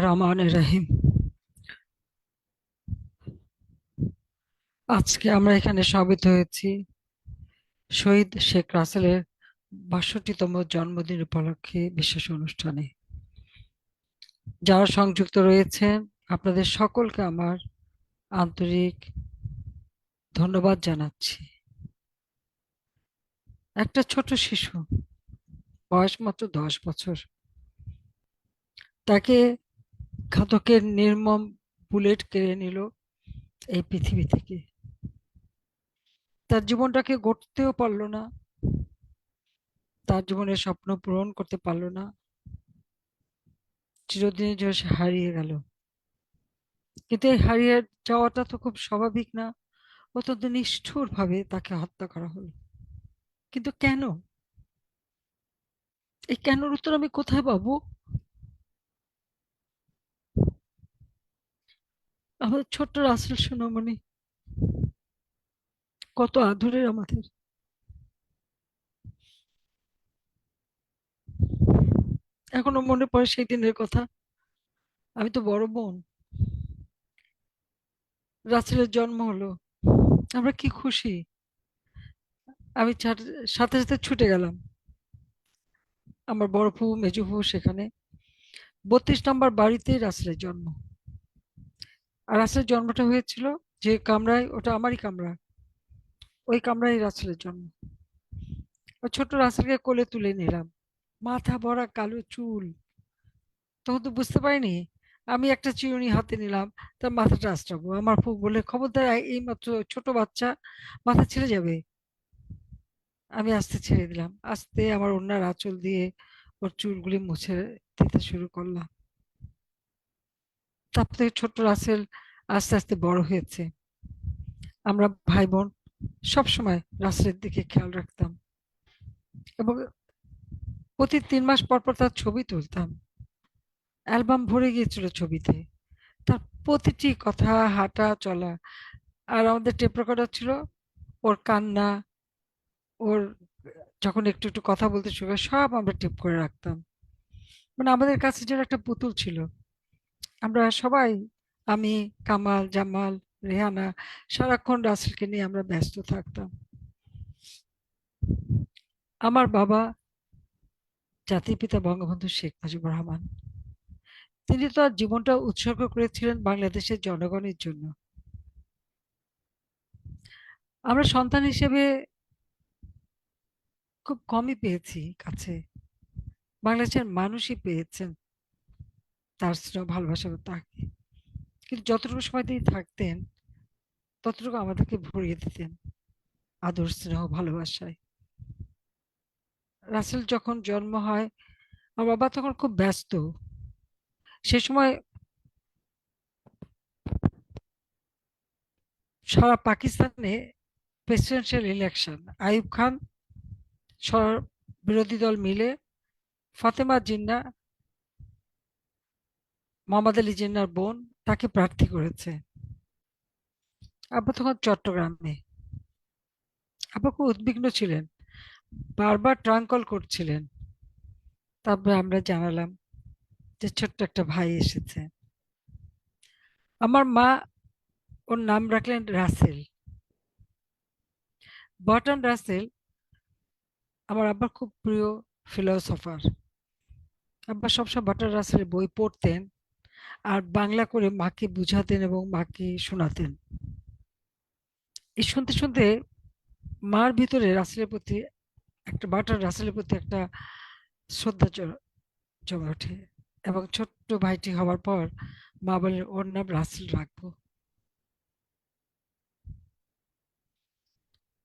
রহমানির রহিম। আজকে আমরা এখানে সমবেত হয়েছি শহীদ শেখ রাসেলের ৬২তম জন্মদিন উপলক্ষে বিশেষ অনুষ্ঠানে। যারা সংযুক্ত রয়েছেন আপনাদের সকলকে আমার আন্তরিক ধন্যবাদ জানাচ্ছি। একটা ছোট শিশু, বয়স মাত্র 10 বছর, তাকে ঘাতকের নির্মম বুলেট কেড়ে নিল এই পৃথিবী থেকে। তার জীবনটাকে গড়তেও পারলো না, তার জীবনের স্বপ্ন পূরণ করতে পারলো না, চিরদিনের জন্য সে হারিয়ে গেল। কিন্তু এই হারিয়ে যাওয়াটা তো খুব স্বাভাবিক না, অত্যন্ত নিষ্ঠুর ভাবে তাকে হত্যা করা হলো। কিন্তু কেন? এই কেনর উত্তর আমি কোথায় পাবো? আমাদের ছোট্ট রাসেল সোনামণি কত আদরের আমাদের। এখনো মনে পড়ে সেই দিনের কথা। আমি তো বড় বোন, রাসেলের জন্ম হলো, আমরা কি খুশি। আমি সাথে সাথে ছুটে গেলাম। আমার বড় ফুফু মেজো ফুফু সেখানে। 32 নম্বর বাড়িতেই রাসেলের জন্ম। আর রাসেলের জন্মটা হয়েছিল যে কামরায়, ওটা আমারই কামরা, ওই কামরায় রাসেলের জন্ম। ওই ছোট্ট রাসেলকে কোলে তুলে নিলাম, মাথা ভরা কালো চুল। তখন তো বুঝতে পারিনি। আমি একটা চিরুনি হাতে নিলাম, তার মাথাটা আঁচড়াবো, আমার ফুফ বলে, খবরদার, এই মাত্র ছোট বাচ্চা, মাথা ছিঁড়ে যাবে। আমি আস্তে ছেড়ে দিলাম, আস্তে আমার ওড়নার আঁচল দিয়ে ওর চুলগুলি মুছে দিতে শুরু করলাম। তারপর থেকে ছোট্ট রাসেল আস্তে আস্তে বড় হয়েছে। আমরা ভাই বোন সবসময় রাসেলের দিকে খেয়াল রাখতাম এবং প্রতি 3 মাস পর পর তার ছবি তুলতাম। অ্যালবাম ভরে গিয়েছিল ছবিতে, তার প্রতিটি কথা, হাঁটা চলা। আর আমাদের টেপ রেকর্ডার ছিল, ওর কান্না, ওর যখন একটু একটু কথা বলতে শুরু করে, সব আমরা টেপ করে রাখতাম। মানে আমাদের কাছে যেন একটা পুতুল ছিল। আমরা সবাই, আমি, কামাল, জামাল, রেহানা, সারাক্ষণ রাসেলকে নিয়ে আমরা ব্যস্ত থাকতাম। আমার বাবা জাতির পিতা বঙ্গবন্ধু শেখ মুজিবুর রহমান, তিনি তো আর জীবনটা উৎসর্গ করেছিলেন বাংলাদেশের জনগণের জন্য। আমরা সন্তান হিসেবে খুব কমই পেয়েছি কাছে। বাংলাদেশের মানুষই পেয়েছেন তার স্নেহ ভালোবাসা তাকে। কিন্তু যতটুকু সময় তিনি থাকতেন ততটুকু আমাদেরকে ভরিয়ে দিতেন আদর, স্নেহ, ভালোবাসায়। রাসেল যখন জন্ম হয়, আমার বাবা তখন খুব ব্যস্ত। সে সময় সারা পাকিস্তানে প্রেসিডেন্সিয়াল ইলেকশন। আইয়ুব খান, বিরোধী দল মিলে ফাতেমা জিন্নাহ, মোহাম্মদ আলী জিন্নাহর বোন, তাকে প্রার্থী করেছে। আব্বা তখন চট্টগ্রামে। আব্বা খুব উদ্বিগ্ন ছিলেন, বারবার ট্রাঙ্ক কল করছিলেন। তারপরে আমরা জানালাম যে ছোট্ট একটা ভাই এসেছে। আমার মা ওর নাম রাখলেন রাসেল, বার্টন রাসেল। আমার আব্বার খুব প্রিয় ফিলোসফার। আব্বা সবসময় বার্টন রাসেলের বই পড়তেন আর বাংলা করে মাকে বুঝাতেন এবং মাকে শোনাতেন। এই শুনতে শুনতে মার ভিতরে রাসেলের প্রতি, একটা বার্টন রাসেলের প্রতি একটা শ্রদ্ধা জমে ওঠে। এবং ছোট্ট ভাইটি হওয়ার পর মা বলেন ওর নাম রাসেল রাখবো।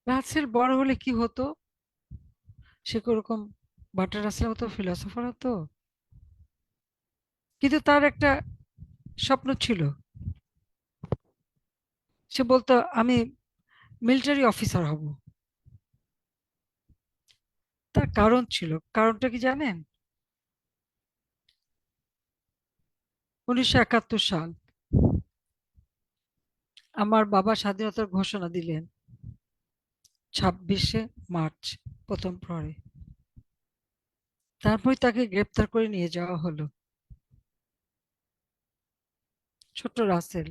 রাসেল বড় হলে কি হতো? সে ওরকম বার্টন রাসেলের মতো ফিলোসফার হতো। কিন্তু তার একটা স্বপ্ন ছিল। সে বলতো আমি মিলিটারি অফিসার হব। তার কারণ ছিল, কারণটা কি জানেন? 1971 সাল, আমার বাবা স্বাধীনতার ঘোষণা দিলেন 26শে মার্চ, প্রথম প্রহরে। তারপরে তাকে গ্রেপ্তার করে নিয়ে যাওয়া হলো। ছোট্ট রাসেল,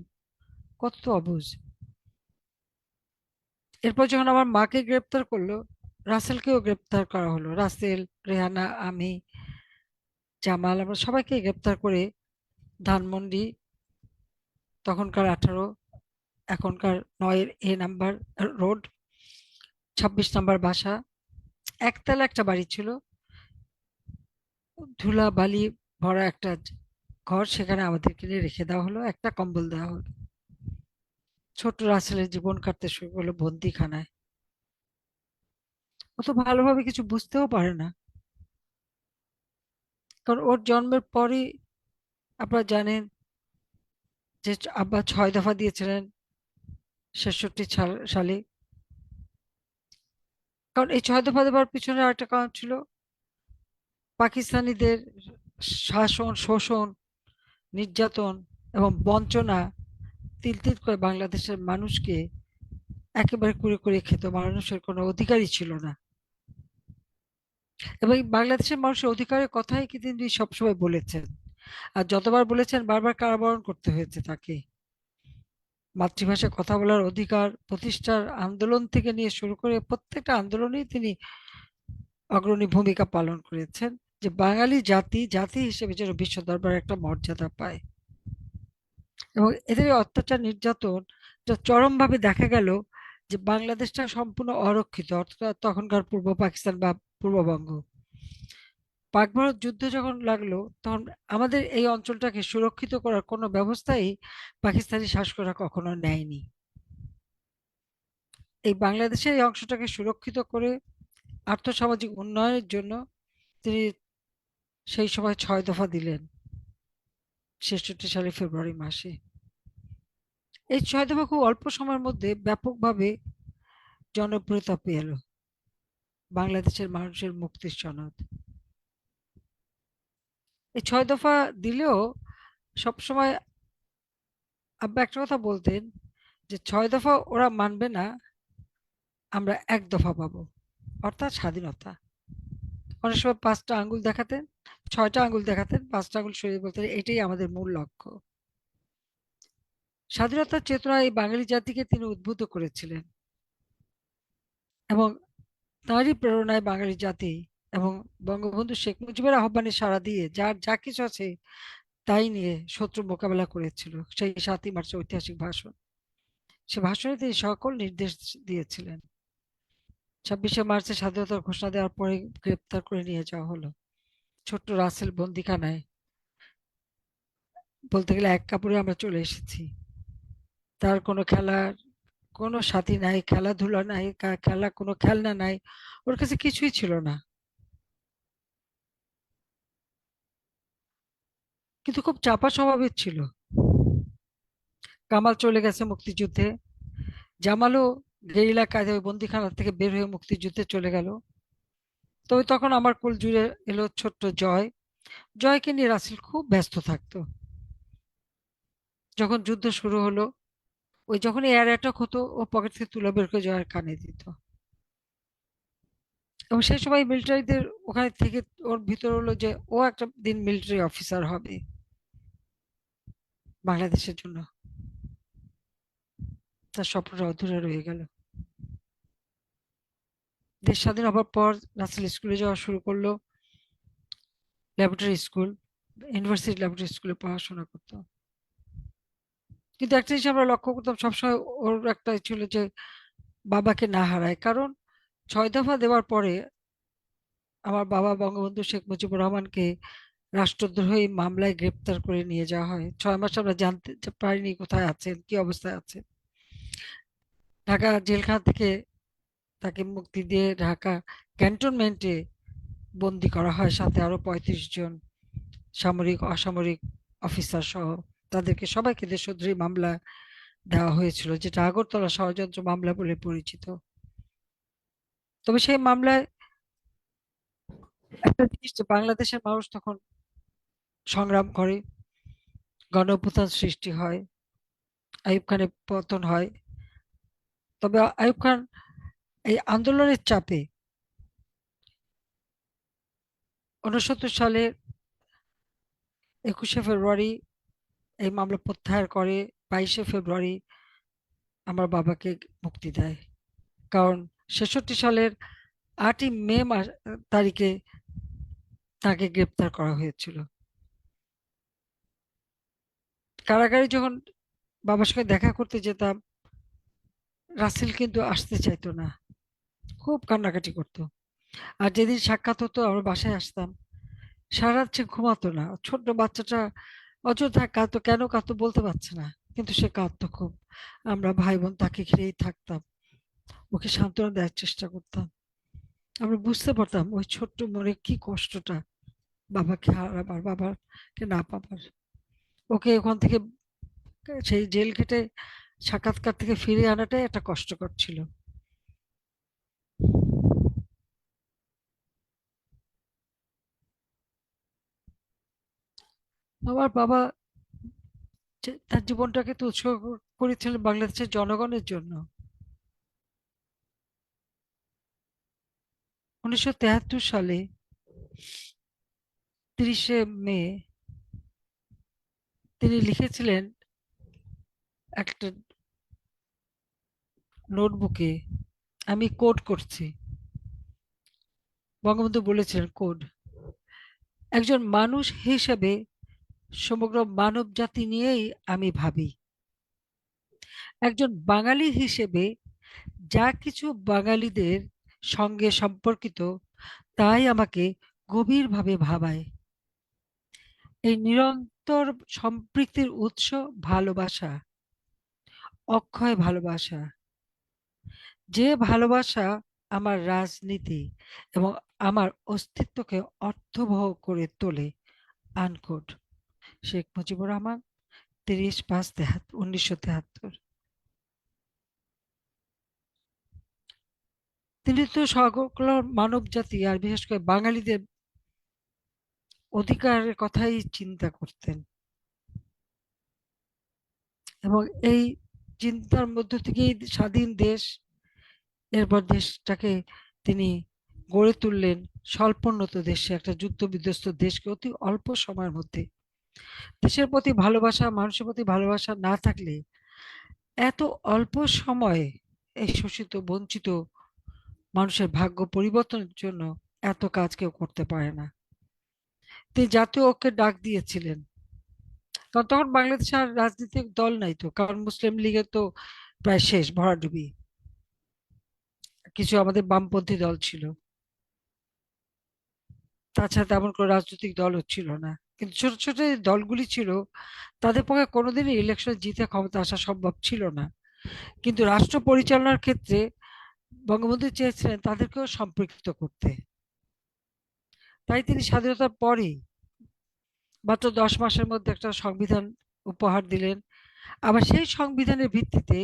কত অবুঝ। এরপর যখন আমার মাকে গ্রেপ্তার করলো, রাসেলকেও গ্রেপ্তার করা হলো। রাসেল, রেহানা, আমি, জামাল, আমরা সবাইকে গ্রেপ্তার করে ধানমন্ডি, তখনকার 18, এখনকার 9 A নাম্বার রোড, 26 নম্বর বাসা, একতলা একটা বাড়ি ছিল, ধুলা বালি ভরা একটা ঘর, সেখানে আমাদেরকে নিয়ে রেখে দেওয়া হলো, একটা কম্বল দেওয়া হলো। ছোট রাসেলের জীবন কাটতে শুরু করলো বন্দিখানায়। ও তো ভালোভাবে কিছু বুঝতেও পারে না, কারণ ওর জন্মের পরই আপনারা জানেন যে আব্বা 6 দফা দিয়েছিলেন 66 সালে। কারণ এই 6 দফা দেওয়ার পিছনে আরেকটা কারণ ছিল, পাকিস্তানিদের শাসন, শোষণ, নির্যাতন এবং বঞ্চনা তিল তিল করে বাংলাদেশের মানুষকে একেবারে কুড়ে কুড়ে খেত। মানুষের কোনো অধিকারই ছিল না। এবং এই বাংলাদেশের মানুষের অধিকারের কথাই কি তিনি সবসময় বলেছেন, আর যতবার বলেছেন বারবার কারাবরণ করতে হয়েছে তাকে। মাতৃভাষায় কথা বলার অধিকার প্রতিষ্ঠার আন্দোলন থেকে নিয়ে শুরু করে প্রত্যেকটা আন্দোলনেই তিনি অগ্রণী ভূমিকা পালন করেছেন, যে বাঙালি জাতি জাতি হিসেবে যেন বিশ্ব দরবারে একটা মর্যাদা পায়। এবং এদের এই অত্যাচার নির্যাতন চরমভাবে দেখা গেল যে বাংলাদেশটা সম্পূর্ণ অরক্ষিত, অর্থাৎ তখনকার পূর্ব পাকিস্তান বা পূর্ববঙ্গ। পাক ভারত যুদ্ধ যখন লাগলো, তখন আমাদের এই অঞ্চলটাকে সুরক্ষিত করার কোনো ব্যবস্থাই পাকিস্তানি শাসকরা কখনো নেয়নি। এই বাংলাদেশের এই অংশটাকে সুরক্ষিত করে আর্থসামাজিক উন্নয়নের জন্য তিনি সেই সময় 6 দফা দিলেন 66 সালে ফেব্রুয়ারি মাসে। এই 6 দফা খুব অল্প সময়ের মধ্যে ব্যাপকভাবে জনপ্রিয়তা পেল, বাংলাদেশের মানুষের মুক্তির সনদ। এই 6 দফা দিলেও সবসময় আব্বা একটা কথা বলতেন, যে 6 দফা ওরা মানবে না, আমরা 1 দফা পাবো, অর্থাৎ স্বাধীনতা। অনেক সময় 5টা আঙ্গুল দেখাতেন, 6টা আঙ্গুল দেখাতেন, 5টা আঙ্গুল সরিয়ে বলতেন এটাই আমাদের মূল লক্ষ্য। স্বাধীনতার চেতনা এই বাঙালি জাতিকে তিনি উদ্বুদ্ধ করেছিলেন, এবং তাঁরই প্রেরণায় বাঙালি জাতি এবং বঙ্গবন্ধু শেখ মুজিবের আহ্বানে সাড়া দিয়ে যার যা কিছু আছে তাই নিয়ে শত্রু মোকাবেলা করেছিল। সেই 7ই মার্চের ঐতিহাসিক ভাষণ, সে ভাষণে তিনি সকল নির্দেশ দিয়েছিলেন। 26শে মার্চে স্বাধীনতার ঘোষণা দেওয়ার পরে গ্রেপ্তার করে নিয়ে যাওয়া হলো ছোট্ট রাসেল বন্দিখানায়। বলতে গেলে এক কাপড়ে আমরা চলে এসেছি। তার কোনো খেলার কোনো সাথী নাই, খেলাধুলা নাই, খেলা কোনো খেলনা নাই, ওর কাছে কিছুই ছিল না। কিন্তু খুব চাপা স্বভাবের ছিল। কামাল চলে গেছে মুক্তিযুদ্ধে, জামালও গেরিলা কাজে ওই বন্দিখানা থেকে বের হয়ে মুক্তিযুদ্ধে চলে গেল। তবে তখন আমার কোল জুড়ে এলো ছোট্ট জয়। জয়কে নিয়ে রাসেল খুব ব্যস্ত থাকতো। যখন যুদ্ধ শুরু হলো, ওই যখন এয়ার অ্যাটাক হতো, ও পকেট থেকে তুলে বের করে জয়ের কানে দিত। এবং সেই সময় মিলিটারিদের ওখানে থেকে ওর ভিতর হলো যে ও একটা দিন মিলিটারি অফিসার হবে বাংলাদেশের জন্য। তার স্বপ্নটা অধুরা রয়ে গেল। দেশ স্বাধীন হবার পর রাসেল স্কুলে যাওয়া শুরু করলো, ল্যাবরেটরি স্কুল, ইউনিভার্সিটি ল্যাবরেটরি স্কুলে পড়াশোনা করতো। কিন্তু একটা জিনিস আমরা লক্ষ্য করতাম সবসময়, ওর একটা ছিল যে বাবাকে না হারায়। কারণ 6 দফা দেওয়ার পরে আমার বাবা বঙ্গবন্ধু শেখ মুজিবুর রহমানকে রাষ্ট্রদ্রোহী মামলায় গ্রেপ্তার করে নিয়ে যাওয়া হয়। 6 মাস আমরা জানতে পারিনি কোথায় আছেন, কি অবস্থায় আছেন। ঢাকা জেলখানা থেকে তাকে মুক্তি দিয়ে ঢাকা ক্যান্টনমেন্টে বন্দি করা হয়, সাথে আরো 35 জন সামরিক অসামরিক অফিসার সহ। তাদেরকে সবাইকে দেশদ্রোহী মামলা দেওয়া হয়েছিল, যেটা আগরতলা ষড়যন্ত্র মামলা বলে পরিচিত। তবে সেই মামলায় একটা জিনিস, যে বাংলাদেশের মানুষ তখন সংগ্রাম করে, গণ অভ্যুত্থান সৃষ্টি হয়, আইয়ুব খানের পতন হয়। তবে আইয়ুব খান এই আন্দোলনের চাপে 69 সালে 21শে ফেব্রুয়ারি এই মামলা প্রত্যাহার করে 22শে ফেব্রুয়ারি আমার বাবাকে মুক্তি দেয়। কারণ 1966 সালের 8ই মে তারিখে তাকে গ্রেপ্তার করা হয়েছিল। কারাগারে যখন বাবার সঙ্গে দেখা করতে যেতাম, রাসেল কিন্তু আসতে চাইতো না, খুব কান্নাকাটি করতো। আর যেদিন সাক্ষাৎ হতো আমরা বাসায় আসতাম, সারা রাত সে ঘুমাতো না। ছোট্ট বাচ্চাটা অযথা কাঁদতো, কেন কাঁদতো বলতে পারছে না, কিন্তু সে কাঁদতো খুব। আমরা ভাই বোন তাকে ঘিরেই থাকতাম, ওকে সান্ত্বনা দেওয়ার চেষ্টা করতাম। আমরা বুঝতে পারতাম ওই ছোট্ট মনে কি কষ্টটা, বাবাকে হারাবার, বাবাকে না পাবার। ওকে ওখান থেকে, সেই জেল খেটে সাক্ষাৎকার থেকে ফিরিয়ে আনাটাই একটা কষ্টকর ছিল। আমার বাবা তার জীবনটাকে তো উৎসর্গ করেছিলেন বাংলাদেশের জনগণের জন্য। 1973 সালে 30শে মে তিনি লিখেছিলেন একটা নোটবুকে, আমি কোড করছি, বঙ্গবন্ধু বলেছিলেন কোড, একজন মানুষ হিসেবে সমগ্র মানব জাতি নিয়েই আমি ভাবি। একজন বাঙালি হিসেবে যা কিছু বাঙালিদের সঙ্গে সম্পর্কিত, তাই আমাকে গভীরভাবে ভাবায়। এই নিরন্তর সম্পৃক্তির উৎস ভালোবাসা, অক্ষয় ভালোবাসা, যে ভালোবাসা আমার রাজনীতি এবং আমার অস্তিত্বকে অর্থবহ করে তোলে। আনকোট। শেখ মুজিবুর রহমান, 30/5/1973। তিনি তো সকল মানব জাতি আর বিশেষ করে বাঙালিদের অধিকারের কথাই চিন্তা করতেন, এবং এই চিন্তার মধ্য থেকেই স্বাধীন দেশ, এরপর দেশটাকে তিনি গড়ে তুললেন স্বল্পোন্নত দেশে, একটা যুদ্ধ বিধ্বস্ত দেশকে অতি অল্প সময়ের মধ্যে। দেশের প্রতি ভালোবাসা, মানুষের প্রতি ভালোবাসা না থাকলে এত অল্প সময়ে এই শোষিত বঞ্চিত মানুষের ভাগ্য পরিবর্তনের জন্য এত কাজ কেউ করতে পারে না। তিনি জাতীয় ঐক্যের ডাক দিয়েছিলেন, কারণ তখন বাংলাদেশে আর রাজনৈতিক দল নাই তো, কারণ মুসলিম লীগের তো প্রায় শেষ ভরাডুবি। কিছু আমাদের বামপন্থী দল ছিল, তাছাড়া তেমন কোনো রাজনৈতিক দলও ছিল না। কিন্তু ছোট ছোট যে দলগুলি ছিল, তাদের পক্ষে কোনোদিনই ইলেকশন জিতে ক্ষমতা আসা সম্ভব ছিল না। কিন্তু রাষ্ট্র পরিচালনার ক্ষেত্রে বঙ্গবন্ধু চেয়েছিলেন তাদেরকেও সম্পৃক্ত করতে। তাই তিনি স্বাধীনতার পরেই মাত্র 10 মাসের মধ্যে একটা সংবিধান উপহার দিলেন। আবার সেই সংবিধানের ভিত্তিতে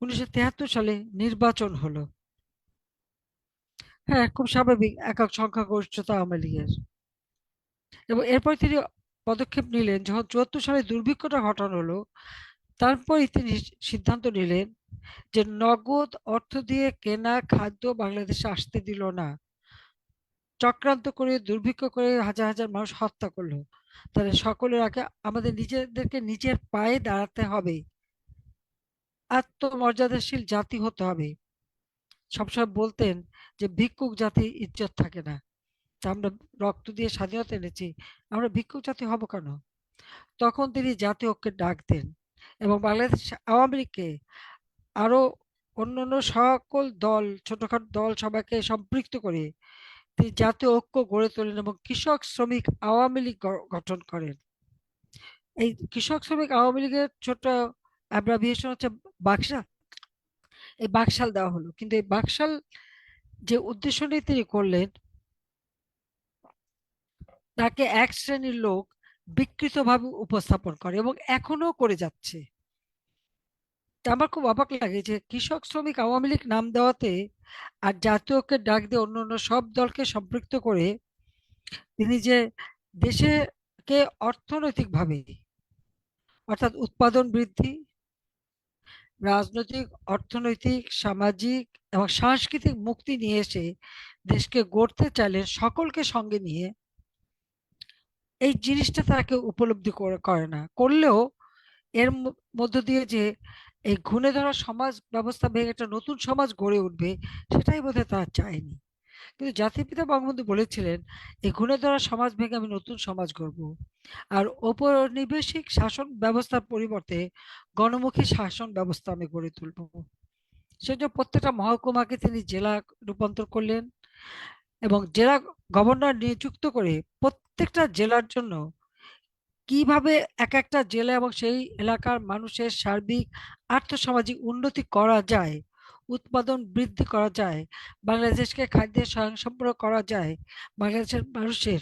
1973 সালে নির্বাচন হলো। হ্যাঁ, খুব স্বাভাবিক, একক সংখ্যাগরিষ্ঠতা আওয়ামী লীগের। এবং এরপর তিনি পদক্ষেপ নিলেন, যখন 74 সালে দুর্ভিক্ষটা ঘটানো হলো, তারপরই তিনি সিদ্ধান্ত নিলেন যে নগদ অর্থ দিয়ে কেনা খাদ্য বাংলাদেশে আসতে দিল না। চক্রান্ত করে, দুর্ভিক্ষ করে হাজার হাজার মানুষ হত্যা করলো। তাহলে সকলের আগে আমাদের নিজেদেরকে নিজের পায়ে দাঁড়াতে হবে, আত্মমর্যাদাশীল জাতি হতে হবে। সবসময় বলতেন যে ভিক্ষুক জাতি ইজ্জত থাকে না। তা আমরা রক্ত দিয়ে স্বাধীনতা এনেছি, আমরা ভিক্ষুক জাতি হব কেন? তখন তিনি জাতীয় ঐক্যের ডাক দেন, এবং বাংলাদেশ আওয়ামী লীগকে আরো অন্যান্য সকল দল, ছোটখাটো দল সবাইকে সম্পৃক্ত করে তিনি জাতীয় ঐক্য গড়ে তোলেন এবং কৃষক শ্রমিক আওয়ামী লীগ গঠন করেন। এই কৃষক শ্রমিক আওয়ামী লীগের ছোট অ্যাব্রাভিয়েশন হচ্ছে বাকশাল। এই বাকশাল দেওয়া হলো, কিন্তু এই বাকশাল যে উদ্দেশ্য নিয়ে তিনি করলেন, তাকে এক শ্রেণীর লোক বিকৃতভাবে উপস্থাপন করে এবং এখনো করে যাচ্ছে। তা আমার খুব অবাক লাগে যে কৃষক শ্রমিক আওয়ামী লীগ নাম দেওয়াতে আর জাতীয় ঐক্যের ডাক দিয়ে অন্যান্য সব দলকে সম্পৃক্ত করে তিনি যে দেশকে অর্থনৈতিকভাবে, অর্থাৎ উৎপাদন বৃদ্ধি, রাজনৈতিক, অর্থনৈতিক, সামাজিক এবং সাংস্কৃতিক মুক্তি নিয়ে এসে দেশকে গড়তে চাইলেন সকলকে সঙ্গে নিয়ে। এই জিনিসটা তারা কেউ উপলব্ধি করে করে না, করলেও এর মধ্য দিয়ে যে এই ঘুণে ধরা সমাজ ব্যবস্থা ভেঙে একটা নতুন সমাজ গড়ে উঠবে, সেটাই বোধহয় তারা চায়নি। কিন্তু জাতির পিতা বঙ্গবন্ধু বলেছিলেন, এই ঘুণে ধরা সমাজ ভেঙে আমি নতুন সমাজ গড়ব, আর ঔপনিবেশিক শাসন ব্যবস্থার পরিবর্তে গণমুখী শাসন ব্যবস্থা আমি গড়ে তুলব। সেজন্য প্রত্যেকটা মহকুমাকে তিনি জেলা রূপান্তর করলেন, এবং জেলা গভর্নর নিযুক্ত করে প্রত্যেকটা জেলার জন্য কিভাবে এক একটা জেলা এবং সেই এলাকার মানুষের সার্বিক আর্থসামাজিক উন্নতি করা যায়, উৎপাদন বৃদ্ধি করা যায়, বাংলাদেশকে খাদ্যে স্বয়ংসম্পূর্ণ করা যায়, বাংলাদেশের মানুষের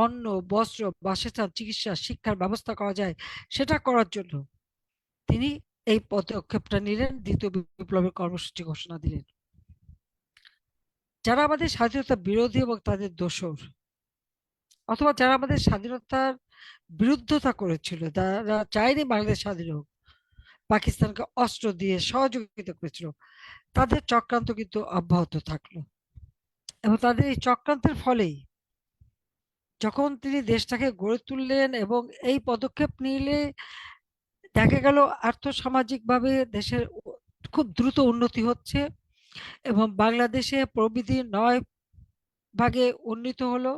অন্ন, বস্ত্র, বাসস্থান, চিকিৎসা, শিক্ষার ব্যবস্থা করা যায়, সেটা করার জন্য তিনি এই পদক্ষেপটা নিলেন, দ্বিতীয় বিপ্লবের কর্মসূচি ঘোষণা দিলেন। যারা আমাদের স্বাধীনতা বিরোধী এবং তাদের দোসর, অথবা যারা আমাদের স্বাধীনতার বিরুদ্ধতা করেছিল, যারা চায়নি বাংলাদেশ স্বাধীন হোক, পাকিস্তানকে অস্ত্র দিয়ে সহযোগিতা করেছিল, তাদের চক্রান্ত কিন্তু অব্যাহত থাকলো। এবং তাদের এই চক্রান্তের ফলেই যখন তিনি দেশটাকে গড়ে তুললেন এবং এই পদক্ষেপ নিলে দেখা গেল আর্থসামাজিক ভাবে দেশের খুব দ্রুত উন্নতি হচ্ছে, এবং বাংলাদেশে প্রবৃদ্ধি 9 ভাগে উন্নীত হলো,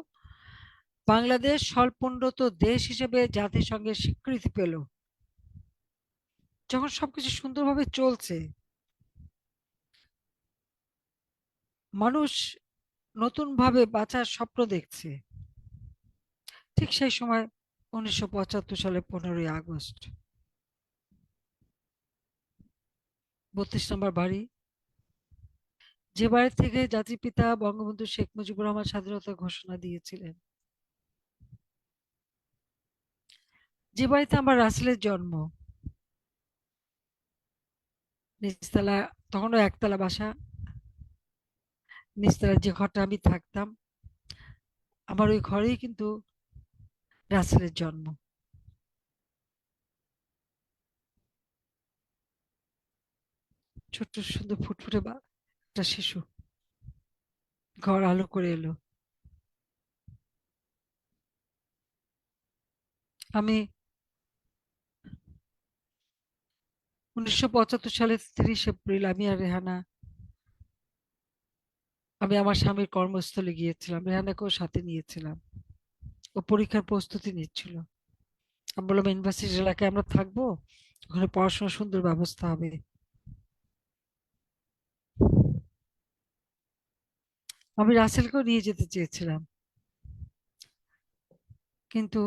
বাংলাদেশ স্বল্পোন্নত দেশ হিসেবে জাতিসংঘের স্বীকৃতি পেল। যখন সবকিছু সুন্দরভাবে চলছে, মানুষ নতুন ভাবে বাঁচার স্বপ্ন দেখছে, ঠিক সেই সময় 1975 সালে 15ই আগস্ট, 32 নম্বর বাড়ি, যে বাড়ি থেকে জাতির পিতা বঙ্গবন্ধু শেখ মুজিবুর রহমান স্বাধীনতা ঘোষণা দিয়েছিলেন, যে বাড়িতে আমার রাসেলের জন্ম, নিচতলা, তখনও একতলা বাসা, নিচতলার যে ঘরটা আমি থাকতাম, আমার ওই ঘরেই কিন্তু রাসেলের জন্ম। ছোট্ট সুন্দর ফুটফুটে একটা শিশু ঘর আলো করে এলো। আমি 1975 সালের 30 এপ্রিল আমি আর রেহানা, আমি আমার স্বামীর কর্মস্থলে গিয়েছিলাম, রেহানাকেও সাথে নিয়েছিলাম। ও পরীক্ষার প্রস্তুতি নিচ্ছিল। আমি বললাম, ইউনিভার্সিটি এলাকায় আমরা থাকবো, ওখানে পড়াশোনার সুন্দর ব্যবস্থা হবে। আমি রাসেলকেও নিয়ে যেতে চেয়েছিলাম, কিন্তু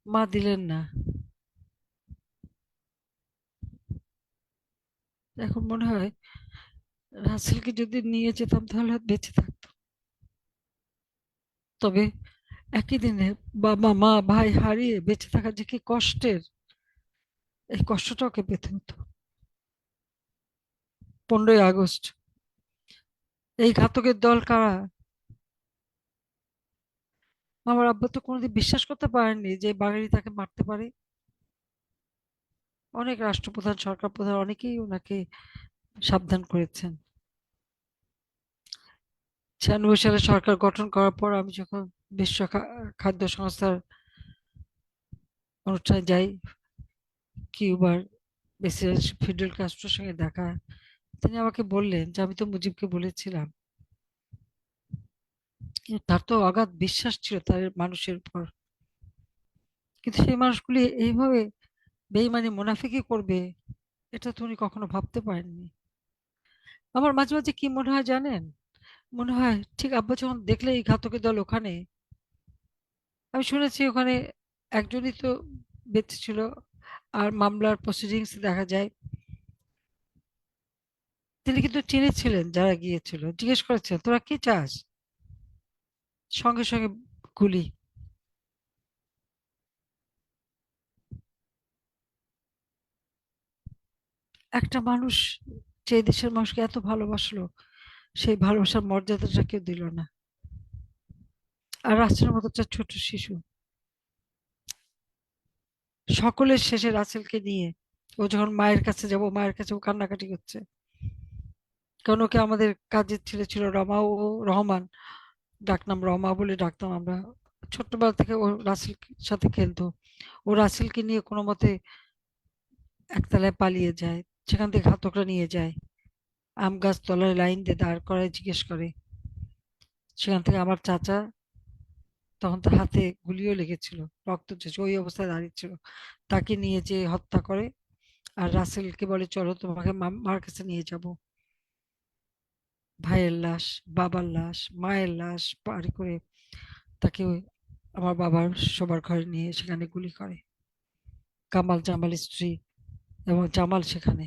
মা দিলেন না। এখন মনে হয় রাসেলকে যদি নিয়ে যেতাম তাহলে হয়তো বেঁচে থাকতো। তবে একই দিনে বাবা, মা, ভাই হারিয়ে বেঁচে থাকা যে কি কষ্টের, এই কষ্টটা ওকে পেতে হতো। 15ই আগস্ট, এই ঘাতকের দল কারা? আমার আব্বা তো কোনোদিন বিশ্বাস করতে পারেননি যে বাঙালি তাকে মারতে পারে। অনেক রাষ্ট্রপ্রধান, সরকার প্রধান, অনেকেই ওনাকে সাবধান করেছেন। 96 সালে সরকার গঠন করার পর আমি যখন বিশ্ব খাদ্য সংস্থার অনুষ্ঠানে যাই, কিউবার প্রেসিডেন্ট ফিডেল কাস্ট্রোর সঙ্গে দেখা, তিনি আমাকে বললেন যে আমি তো মুজিবকে বলেছিলাম, কিন্তু তার তো অগাধ বিশ্বাস ছিল তার মানুষের উপর, কিন্তু সেই মানুষগুলি এইভাবে বেইমানি মুনাফিকি করবে, এটা তো উনি কখনো ভাবতে পারেননি। আমার মাঝে মাঝে কি মনে হয় জানেন? মনে হয় ঠিক আব্বা যখন দেখলে এই ঘাতকের দল ওখানে, আমি শুনেছি ওখানে একজনই তো বেঁচে ছিল, আর মামলার প্রসিডিংস দেখা যায় তিনি কিন্তু চিনেছিলেন যারা গিয়েছিল, জিজ্ঞেস করেছেন তোরা কি চাস, সঙ্গে সঙ্গে গুলি। একটা মানুষ যে দেশের মানুষকে এত ভালোবাসলো, সেই ভালোবাসার মর্যাদাটা কেউ দিল না। আর রাসেলের মতো একটা ছোট শিশু, সকলের শেষে রাসেলকে নিয়ে ও যখন মায়ের কাছে যাব, মায়ের কাছে ও কান্নাকাটি করছে, কারণ ওকে আমাদের কাজের ছেলে ছিল রমা ও রহমান, ডাকনাম রমা বলে ডাকতাম আমরা ছোট্টবেলা থেকে ও রাসেল সাথে খেলতো। ও রাসেলকে নিয়ে কোনো মতে একতলায় পালিয়ে যায়। সেখান থেকে ঘাতকরা নিয়ে যায়, আম গাছ তলায় লাইন দিয়ে দাঁড় করায়, জিজ্ঞেস করে। সেখান থেকে আমার চাচা, তখন তার হাতে গুলিও লেগেছিল, রক্ত ঝরছে, ওই অবস্থায় দাঁড়িয়ে ছিল, তাকে নিয়ে যে হত্যা করে। আর রাসেলকে বলে, চলো তোমাকে মার কাছে নিয়ে যাব। ভাইয়ের লাশ, বাবার লাশ, মায়ের লাশ পার করে তাকে আমার বাবার শোবার ঘরে নিয়ে সেখানে গুলি করে। কামাল, জামাল স্ত্রী এবং জামাল সেখানে,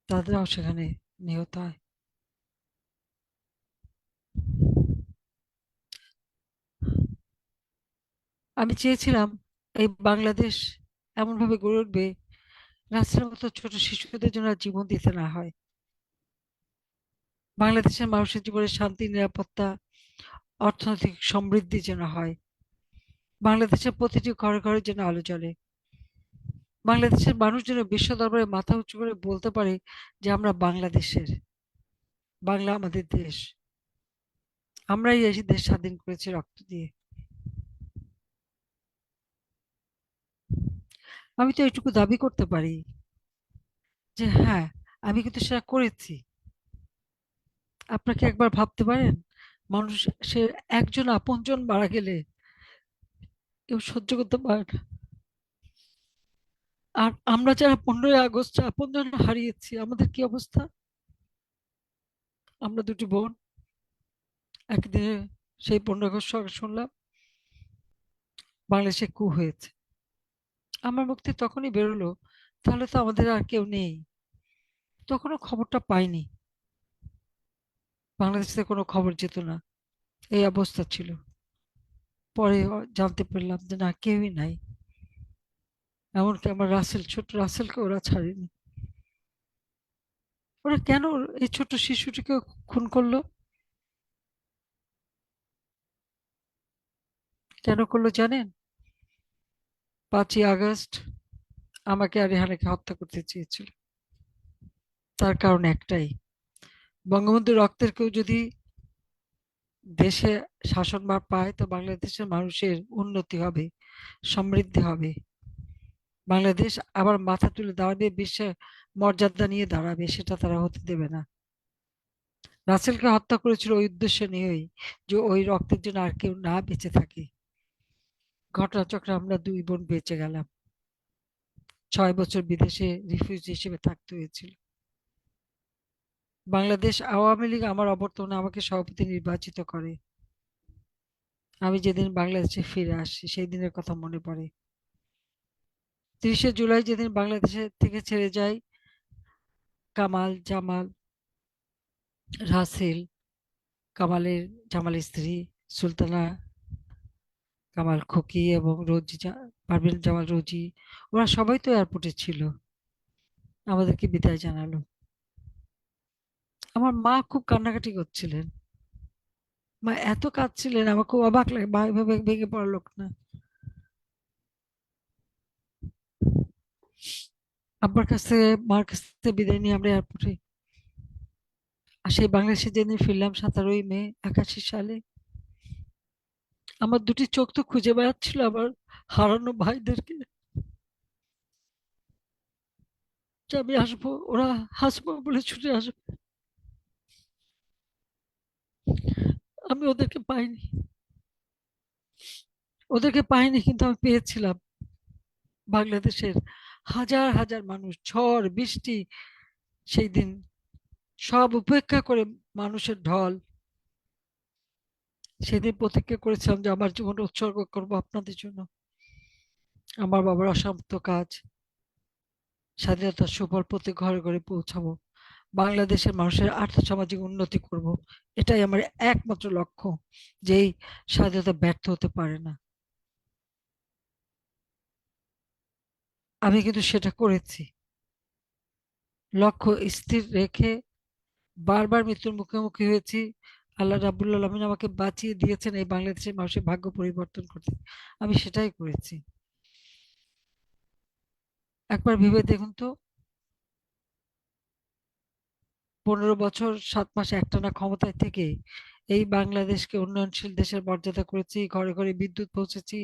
তাদেরও সেখানে নিহত হয়। আমি চেয়েছিলাম এই বাংলাদেশ এমন ভাবে গড়ে উঠবে, রাস্তার মতো ছোট শিশুদের জন্য আর জীবন দিতে না হয়। বাংলাদেশের মানুষের জীবনে শান্তি, নিরাপত্তা, অর্থনৈতিক সমৃদ্ধি যেন হয়। বাংলাদেশের প্রতিটি ঘরে ঘরে যেন আলো জ্বলে। বাংলাদেশের মানুষ যেন বিশ্ব দরবারে মাথা উঁচু করে বলতে পারে যে আমরা বাংলাদেশের, বাংলা আমাদের দেশ, আমরাই এই দেশ স্বাধীন করেছি রক্ত দিয়ে। আমি তো এইটুকু দাবি করতে পারি যে হ্যাঁ, আমি কিন্তু সেটা করেছি। আপনাকে একবার ভাবতে পারেন, মানুষ, সে একজন আপনজন মারা গেলে কেউ সহ্য করতে পারে না। আর আমরা যারা 15ই আগস্ট আপনজন হারিয়েছি, আমাদের কি অবস্থা? আমরা দুটি বোন, একদিনে সেই 15ই আগস্ট সকালে শুনলাম বাংলাদেশে কু হয়েছে। আমার মুখ থেকে তখনই বেরোলো, তাহলে তো আমাদের আর কেউ নেই। তখনও খবরটা পাইনি, বাংলাদেশ থেকে কোনো খবর যেত না, এই অবস্থা ছিল। পরে জানতে পারলাম যে না, কেউই নাই। এমনকি আমার রাসেল, ছোট রাসেলকে ওরা ছাড়েনি। ওরা কেন এই ছোট শিশুটিকে খুন করলো? কেন করলো জানেন? 5ই আগস্ট আমাকে আর রেহানাকে হত্যা করতে চেয়েছিল। তার কারণ একটাই, বঙ্গবন্ধুর রক্তের কেউ যদি দেশে শাসনভার পায় তো বাংলাদেশের মানুষের উন্নতি হবে, সমৃদ্ধি হবে। বাংলাদেশ আবার মাথা তুলে দাঁড়াবে, বিশ্বে মর্যাদা নিয়ে দাঁড়াবে, সেটা তারা হতে দেবে না। রাসেলকে হত্যা করেছিল ওই উদ্দেশ্য নিয়েই, যে ওই রক্তের জন্য আর কেউ না বেঁচে থাকে। ঘটনাচক্রে আমরা দুই বোন বেঁচে গেলাম। 6 বছর বিদেশে রিফিউজি হিসেবে থাকতে হয়েছিল। বাংলাদেশ আওয়ামী লীগ আমার অবর্তমানে আমাকে সভাপতি নির্বাচিত করে। আমি যেদিন বাংলাদেশে ফিরে আসি সেই দিনের কথা মনে পড়ে। 30শে জুলাই যেদিন বাংলাদেশে থেকে ছেড়ে যায় কামাল, জামাল, রাসেল, কামালের, জামালের স্ত্রী সুলতানা, কামাল খুকি এবং রোজি, পারভিন জামাল রোজি, ওরা সবাই তো এয়ারপোর্টে ছিল, আমাদেরকে বিদায় জানালো। আমার মা খুব কান্নাকাটি করছিলেন। মা এত কাঁদছিলেন, আমার খুব অবাক লাগে, মা এভাবে ভেঙে পড়ার লোক না। আব্বার কাছ থেকে, মার কাছ থেকে বিদায় নিয়ে আমরা এয়ারপোর্টে, আর সেই বাংলাদেশে যেদিন ফিরলাম 17ই মে 81 সালে, আমার দুটি চোখ তো খুঁজে বেড়াচ্ছিল আমার হারানো ভাইদেরকে, যে আমি আসবো, ওরা হাসবো বলে ছুটে আসবে। আমি ওদেরকে পাইনি, ওদেরকে পাইনি, কিন্তু আমি পেয়েছিলাম বাংলাদেশের হাজার হাজার মানুষ, ঝড় বৃষ্টি সেই দিন সব উপেক্ষা করে মানুষের ঢল। সেদিন প্রতিজ্ঞা করেছিলাম যে আমার জীবন উৎসর্গ করবো আপনাদের জন্য। আমার বাবার অসমাপ্ত কাজ, স্বাধীনতার সুফল প্রতি ঘরে ঘরে পৌঁছাবো, বাংলাদেশের মানুষের আর্থসামাজিক উন্নতি করব, এটাই আমার একমাত্র লক্ষ্য। যেই স্বাধীনতা ব্যর্থ হতে পারে না, আমি কিন্তু সেটা করেছি। লক্ষ্য স্থির রেখে বারবার মৃত্যুর মুখোমুখি হয়েছি। আল্লাহ রাব্বুল আলামিন আমাকে বাঁচিয়ে দিয়েছেন এই বাংলাদেশের মানুষের ভাগ্য পরিবর্তন করতে। আমি সেটাই করেছি। একবার ভেবে দেখুন তো, 15 বছর 7 মাস একটানা ক্ষমতায় থেকে এই বাংলাদেশকে উন্নয়নশীল দেশের মর্যাদা করেছি, ঘরে ঘরে বিদ্যুৎ পৌঁছেছি,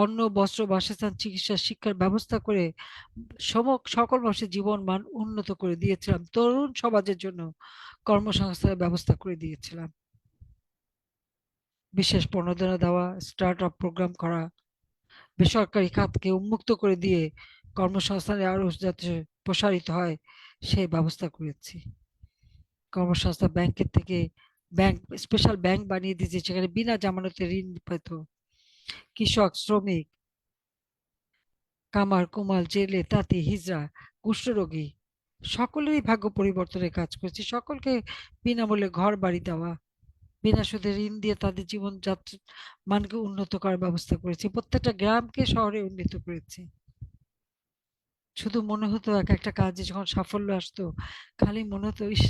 অন্ন বস্ত্র বাসস্থান চিকিৎসা শিক্ষার ব্যবস্থা করে সকল মানুষের জীবন মান উন্নত করে দিয়েছিলাম, তরুণ সমাজের জন্য কর্মসংস্থানের ব্যবস্থা করে দিয়েছিলাম, বিশেষ প্রণোদনা দেওয়া, স্টার্ট আপ প্রোগ্রাম করা, বেসরকারি খাতকে উন্মুক্ত করে দিয়ে কর্মসংস্থানে আরো যাতে প্রসারিত হয় সেই ব্যবস্থা করেছি। কর্মসংস্থান ব্যাংকের থেকে ব্যাংক, স্পেশাল ব্যাংক বানিয়ে দিয়েছে, সেখানে বিনা জামানতে ঋণ পেত কৃষক, শ্রমিক, কামার কুমার, জেলে তাঁতি হিজড়া, কুষ্ঠরোগী সকলেরই ভাগ্য পরিবর্তনের কাজ করেছি। সকলকে বিনামূল্যে ঘর বাড়ি দেওয়া, বিনা সুদে ঋণ দিয়ে তাদের জীবন যাত্রা মানকে উন্নত করার ব্যবস্থা করেছি, প্রত্যেকটা গ্রামকে শহরে উন্নীত করেছি। শুধু মনে হতো এক একটা কাজে যখন সাফল্য আসতো, খালি মনে হতো ইস,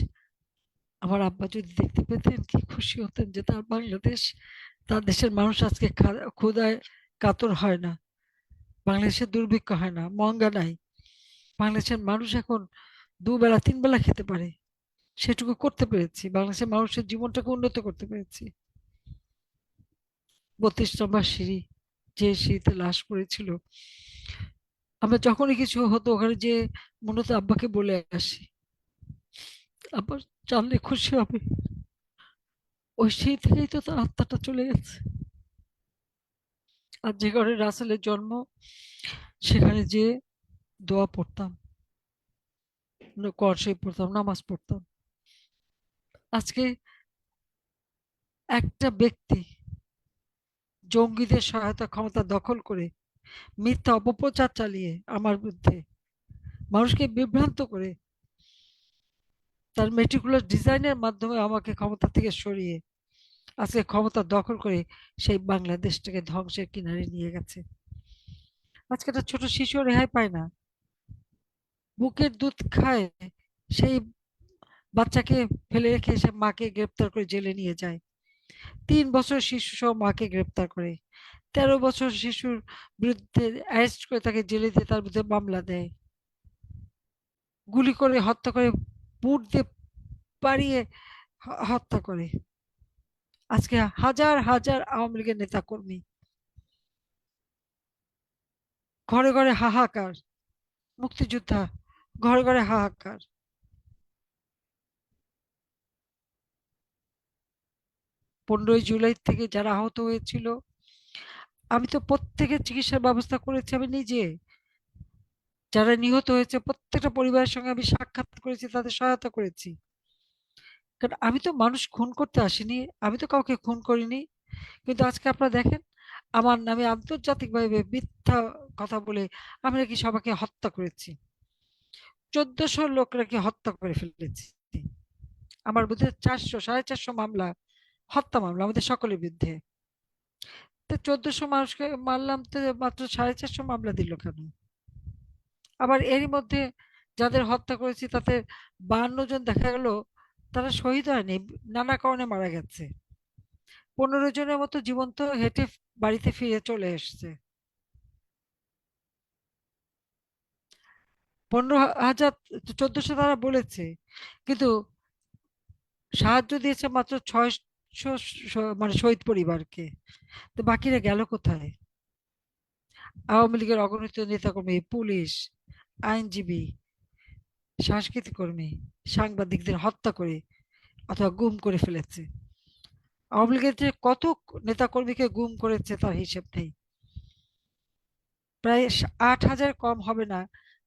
আমার আব্বা যদি দেখতে পেতেন কি খুশি হতেন যে তার বাংলাদেশ, তার দেশের মানুষ আজকে ক্ষুধায় কাতর হয় না, বাংলাদেশে দুর্ভিক্ষ হয় না, মহঙ্গা নাই, বাংলাদেশের মানুষ এখন দুবেলা তিন বেলা খেতে পারে। সেটুকু করতে পেরেছি, বাংলাদেশের মানুষের জীবনটাকে উন্নত করতে পেরেছি। 32 নম্বর সিঁড়ি, যে সিঁড়িতে লাশ পড়েছিল, আমরা যখনই কিছু হতো ওখানে যে মনে হতো আব্বাকে বলে আসি, আব্বা জানলে খুশি হবে। ওই সিঁড়ি থেকেই তো তার আত্মাটা চলে গেছে। আর যে ঘরে রাসেলের জন্ম, সেখানে যে দোয়া পড়তাম, কোরআন শরীফ পড়তাম, নামাজ পড়তাম। আজকে একটা ব্যক্তি জঙ্গিদের সহায়তা ক্ষমতা দখল করে মিথ্যা অপপ্রচার চালিয়ে আমার বিরুদ্ধে মানুষকে বিভ্রান্ত করে তার মেটিকুলার ডিজাইনের মাধ্যমে আমাকে ক্ষমতা থেকে সরিয়ে আজকে ক্ষমতা দখল করে সেই বাংলাদেশটাকে ধ্বংসের কিনারে নিয়ে গেছে। আজকে একটা ছোট শিশু রেহাই পায় না, বুকের দুধ খায় সেই বাচ্চাকে ফেলে রেখে সে মাকে গ্রেপ্তার করে জেলে নিয়ে যায়। 3 বছর শিশু সহ মাকে গ্রেপ্তার করে, 13 বছর শিশুর বিরুদ্ধে অ্যারেস্ট করে তাকে জেলে দিয়ে তার বিরুদ্ধে মামলা দেয়, গুলি করে হত্যা করে, বুট দিয়ে পাড়িয়ে হত্যা করে। আজকে হাজার হাজার আওয়ামী লীগের নেতা কর্মী, ঘরে ঘরে হাহাকার, মুক্তিযোদ্ধা, ঘরে ঘরে হাহাকার। 15ই জুলাই থেকে যারা আহত হয়েছিল, আমি তো প্রত্যেকের চিকিৎসার ব্যবস্থা করেছি আমি নিজে। যারা নিহত হয়েছে প্রত্যেকটা পরিবারের সঙ্গে আমি সাক্ষাৎ করেছি, তাদের সহায়তা করেছি। কারণ আমি তো মানুষ খুন করতে আসিনি, আমি তো কাউকে খুন করিনি। কিন্তু আজকে আপনারা দেখেন, আমার নামে আন্তর্জাতিকভাবে মিথ্যা কথা বলে আমি নাকি সবাইকে হত্যা করেছি, 1400 লোক নাকি হত্যা করে ফেলেছি। আমার বিরুদ্ধে 400 450 মামলা, হত্যা মামলা আমাদের সকলের বিরুদ্ধে। তো 1400 মানুষকে মারলাম, তো মাত্র 450 মামলা দিল কেন? আবার এরই মধ্যে যাদের হত্যা করেছি তাতে 52 জন দেখা গেল তারা শহীদ হয়নি, নানা কারণে মারা গেছে। 15 জনের মতো জীবন্ত হেঁটে বাড়িতে ফিরে চলে এসছে। 15,000, 1400 তারা বলেছে, কিন্তু সাহায্য দিয়েছে মাত্র 600, মানে শহীদ পরিবারকে। তো বাকিরা গেল কোথায়? আওয়ামী লীগের অগণিত নেতাকর্মী, পুলিশ, আইনজীবী, সাংস্কৃতিক কর্মী, সাংবাদিকদের হত্যা করে অথবা গুম করে ফেলেছে। আওয়ামী লীগের যে কত নেতাকর্মীকে গুম করেছে তার হিসেব নেই, প্রায় 8,000 কম হবে না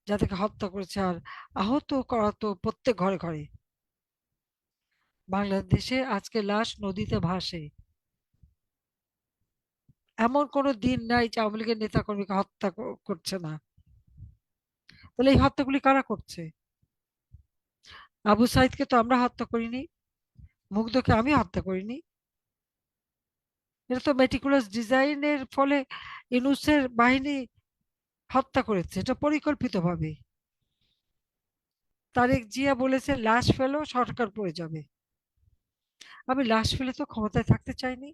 যাদেরকে হত্যা করেছে। আর আহত করা তো প্রত্যেক ঘরে ঘরে। বাংলাদেশে আজকে লাশ নদীতে ভাসে, এমন কোনো দিন নাই যে আওয়ামী লীগের নেতাকর্মীকে হত্যা করছে না। তাহলে এই হত্যাগুলি কারা করছে? আবু সাইদকে তো আমরা হত্যা করিনি, মুগ্ধকে আমি হত্যা করিনি। এটা তো মেটিকুলাস ডিজাইনের ফলে ইউনূসের বাহিনী হত্যা করেছে, এটা পরিকল্পিতভাবে। তারেক জিয়া বলেছে লাশ ফেলো সরকার পড়ে যাবে। আমি লাশ ফেলে তো ক্ষমতায় থাকতে চাইনি।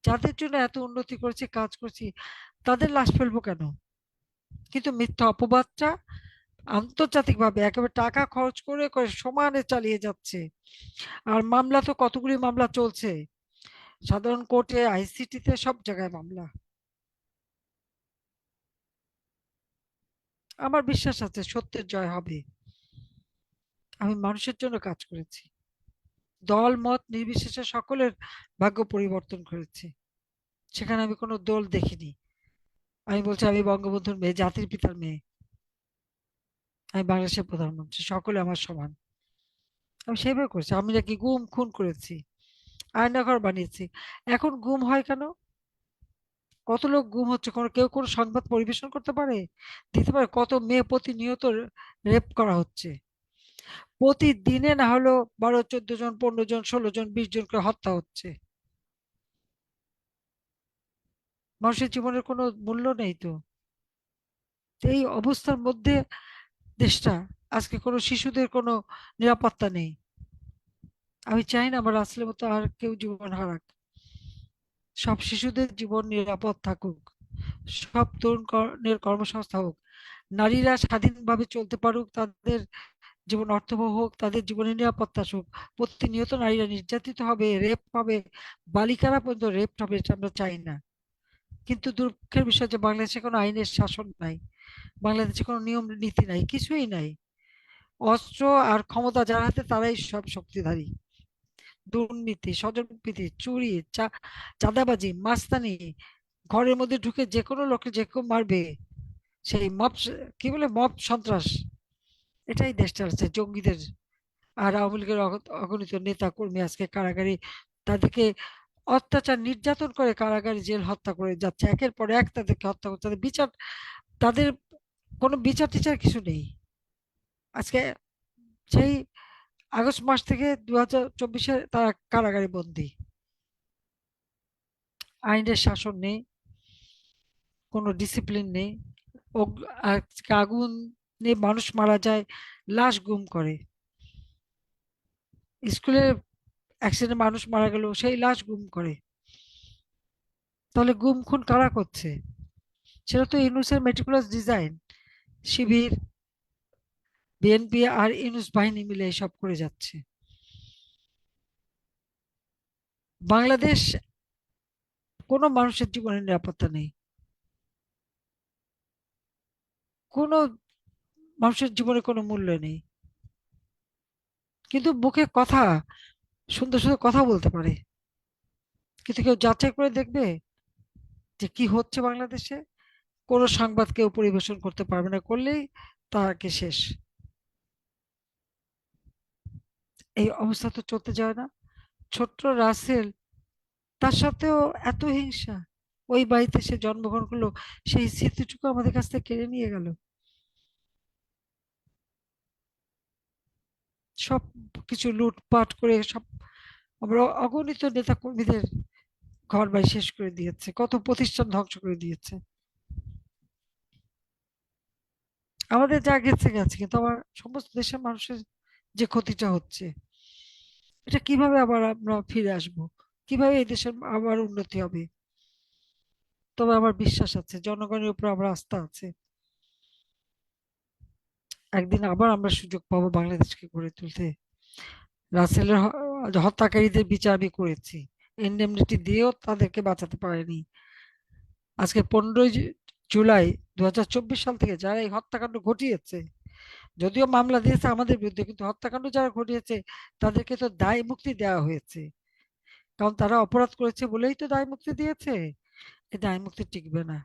যাদের জন্য এত উন্নতি করেছি, কাজ করছি, তাদের লাশ ফেলবো কেন? কিন্তু মিথ্যা অপবাদটা আন্তর্জাতিক ভাবে একেবারে টাকা খরচ করে করে সমানে চালিয়ে যাচ্ছে। আর মামলা তো কতগুলি মামলা চলছে, সাধারণ কোর্টে, আইসিটিতে, সব জায়গায় মামলা। আমার বিশ্বাস আছে সত্যের জয় হবে। আমি মানুষের জন্য কাজ করেছি, দল মত নির্বিশেষে সকলের ভাগ্য পরিবর্তন করেছি। সেখানে আমি কোনো দল দেখিনি। আমি বলছি আমি বঙ্গবন্ধুর মেয়ে, জাতির পিতার মেয়ে। আমি বাংলাদেশের প্রধানমন্ত্রী, সকলে আমার সমান। আমি সেভাবে করেছি। আমি নাকি গুম খুন করেছি, আয়নাঘর বানিয়েছি। এখন গুম হয় কেন? কত লোক গুম হচ্ছে, কোনো কেউ কোনো সংবাদ পরিবেশন করতে পারে, দিতে পারে? কত মেয়ে প্রতিনিয়ত রেপ করা হচ্ছে, প্রতিদিনে না হলেও 12 14 জন, 15 জন, 16 জন, 20 জন করে হত্যা হচ্ছে। মানুষের জীবনের কোনো মূল্য নেই তো। তো এই অবস্থার মধ্যে দেশটা, আজকে কোনো শিশুদের কোনো নিরাপত্তা নেই। আমি চাই না আমার রাসেলের মতো আর কেউ জীবন হারাক। সব শিশুদের জীবন নিরাপদ থাকুক, সব তরুণের কর্মসংস্থান হোক, নারীরা স্বাধীনভাবে চলতে পারুক, তাদের জীবন অর্থবহ হোক, তাদের জীবনের নিরাপত্তা আসুক। প্রতিনিয়ত নারীরা নির্যাতিত হবে, রেপ হবে, বালিকারা পর্যন্ত রেপ হবে, এটা আমরা চাই না। কিন্তু দুঃখের বিষয় যে বাংলাদেশে কোনো আইনের শাসন নাই, বাংলাদেশে কোনো নিয়ম নীতি নাই, কিছুই নাই। অস্ত্র আর ক্ষমতা যার হাতে তারাই সব শক্তিধারী। দুর্নীতি, স্বজনপ্রীতি, চুরি, চাঁদাবাজি, মাস্তানি, ঘরের মধ্যে ঢুকে যে কোনো লোককে যে কেউ মারবে, সেই মব, কি বলে, মব সন্ত্রাস, এটাই দেশ চালাচ্ছে জঙ্গিদের। আর আওয়ামী লীগের অগণিত নেতা কর্মী আজকে কারাগারে, তাদেরকে অত্যাচার নির্যাতন করে কারাগারে জেল হত্যা করে যাচ্ছে, একের পর এক তাদেরকে হত্যা করছে, তাদের বিচার, তাদের কোনো বিচার টিচার কিছু নেই। আজকে সেই আগস্ট মাস থেকে 2024-এ তারা কারাগারে বন্দী। আইনের শাসন নেই, কোনো ডিসিপ্লিন নেই। আজকে আগুন নিয়ে মানুষ মারা যায়, লাশ গুম করে। স্কুলে অ্যাক্সিডেন্টে মানুষ মারা গেল, সেই লাশ গুম করে। তাহলে গুম খুন কারা করছে? সেটা তো ইউনূসের মেটিকুলাস ডিজাইন। শিবির, বিএনপি আর ইউনূস বাহিনী মিলে এসব করে যাচ্ছে। বাংলাদেশ, কোনো মানুষের জীবনের নিরাপত্তা নেই, কোনো মানুষের জীবনে কোনো মূল্য নেই। কিন্তু মুখে কথা, সুন্দর সুন্দর কথা বলতে পারে, কিন্তু কেউ যাচাই করে দেখবে যে কি হচ্ছে বাংলাদেশে? কোনো সংবাদ কেউ পরিবেশন করতে পারবে না, করলেই তাকে শেষ। এই অবস্থা তো চলতে যায় না। ছোট্ট রাসেল, তার সাথেও এত হিংসা। ওই বাড়িতে সে জন্মগ্রহণ করলো, সেই স্মৃতিটুকু আমাদের কাছ থেকে কেড়ে নিয়ে গেল। সব কিছু লুটপাট করে সব, আমরা অগণিত নেতা কর্মীদের ঘর বাড়ি শেষ করে দিয়েছে, কত প্রতিষ্ঠান ধ্বংস করে দিয়েছে। আমাদের যা গেছে গেছে, কিন্তু আমার সমস্ত দেশের মানুষের যে ক্ষতিটা হচ্ছে, এটা কিভাবে আবার আমরা ফিরে আসব? কিভাবে এই দেশের আবার উন্নতি হবে? তবে আমার বিশ্বাস আছে, জনগণের উপর আমার আস্থা আছে। একদিন আবার আমরা সুযোগ পাবো বাংলাদেশকে গড়ে তুলতে। রাসেলের হত্যাকারীদের বিচার আমি করেছি, ইনডেমনিটি দিয়েও তাদেরকে বাঁচাতে পারেনি। আজকে 15ই জুলাই 2024 সাল থেকে যারা এই হত্যাকাণ্ড ঘটিয়েছে, যদিও মামলা দিয়েছে আমাদের বিরুদ্ধে, কিন্তু হত্যাকাণ্ড যারা ঘটিয়েছে তাদেরকে তো দায় মুক্তি দেওয়া হয়েছে। কারণ তারা অপরাধ করেছে বলেই তো দায় মুক্তি দিয়েছে। এই দায় মুক্তি টিকবে না।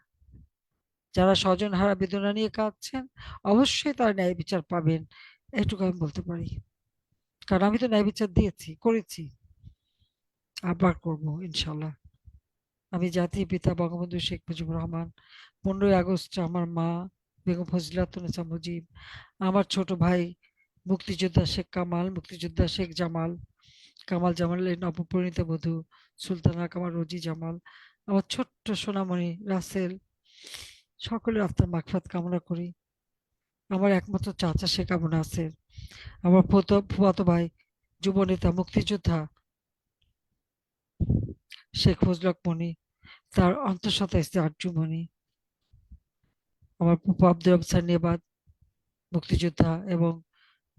যারা স্বজন হারা বেদনা নিয়ে কাঁদছেন, অবশ্যই তারা ন্যায় বিচার পাবেন, এটুকু আমি বলতে পারি। কারণ আমি তো ন্যায় বিচার দিয়েছি, করেছি, আবার করব ইনশাল্লাহ। আমি জাতির পিতা বঙ্গবন্ধু শেখ মুজিবুর রহমান, 15ই আগস্ট আমার মা বেগম ফজিলাতুন্নেছা মুজিব, আমার ছোট ভাই মুক্তিযোদ্ধা শেখ কামাল, মুক্তিযোদ্ধা শেখ জামাল, কামাল জামালের নবপরিণীতা বধূ সুলতানা কামাল রোজি জামাল, আমার ছোট্ট সোনামণি রাসেল, সকলের আত্মার মাগফিরাত কামনা করি। আমার একমাত্র চাচা শেখ আবু নাসের, আমার ফুফাতো ভাই যুবনেতা মুক্তিযোদ্ধা শেখ ফজলক মনি, তার অন্তঃসত্ত্বা স্ত্রী আরজু মনি, আমার ফুফা আব্দুল রব সানিয়াবাদ, মুক্তিযোদ্ধা, এবং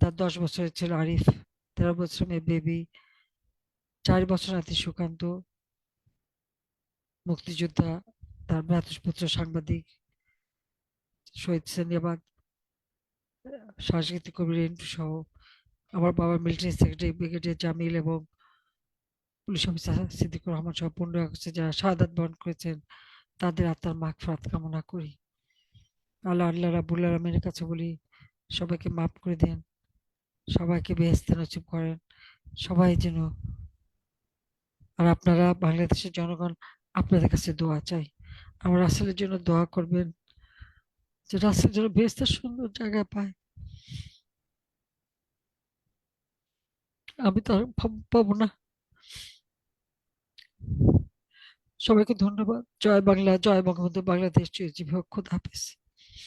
তার 10 বছরের ছেলে আরিফ, 13 বছর মেয়ে বেবি, 4 বছর নাতি সুকান্ত, মুক্তিযোদ্ধা, তার ভ্রাতুষ্পুত্র সাংবাদিক শহীদ সেনিয়াবাদ, সাংস্কৃতিক কবি রিন্টু সহ আমার বাবার মিলিটারি সেক্রেটারি ব্রিগেডিয়ার জামিল এবং পুলিশ অফিসার সিদ্দিকুর রহমান সহ 15 আগস্টে যারা শাহাদাত বরণ করেছেন তাদের আত্মার মাগফিরাত কামনা করি। আল্লাহ আল্লাহ রাব্বুল আলামিনের কাছে বলি, সবাইকে মাফ করে দেন, সবাইকে বেহেশতে নসিব করেন, সবাই যেন, আর আপনারা বাংলাদেশের জনগণ, আপনাদের কাছে দোয়া চাই, আমার রাসেলের জন্য দোয়া করবেন যে রাসেল যেন বেহেশতের সুন্দর জায়গায় পায়। আমি তো আর পাবো না। সবাইকে ধন্যবাদ। জয় বাংলা, জয় বঙ্গবন্ধু, বাংলাদেশ চিরজীবী হোক। খোদা হাফেজ।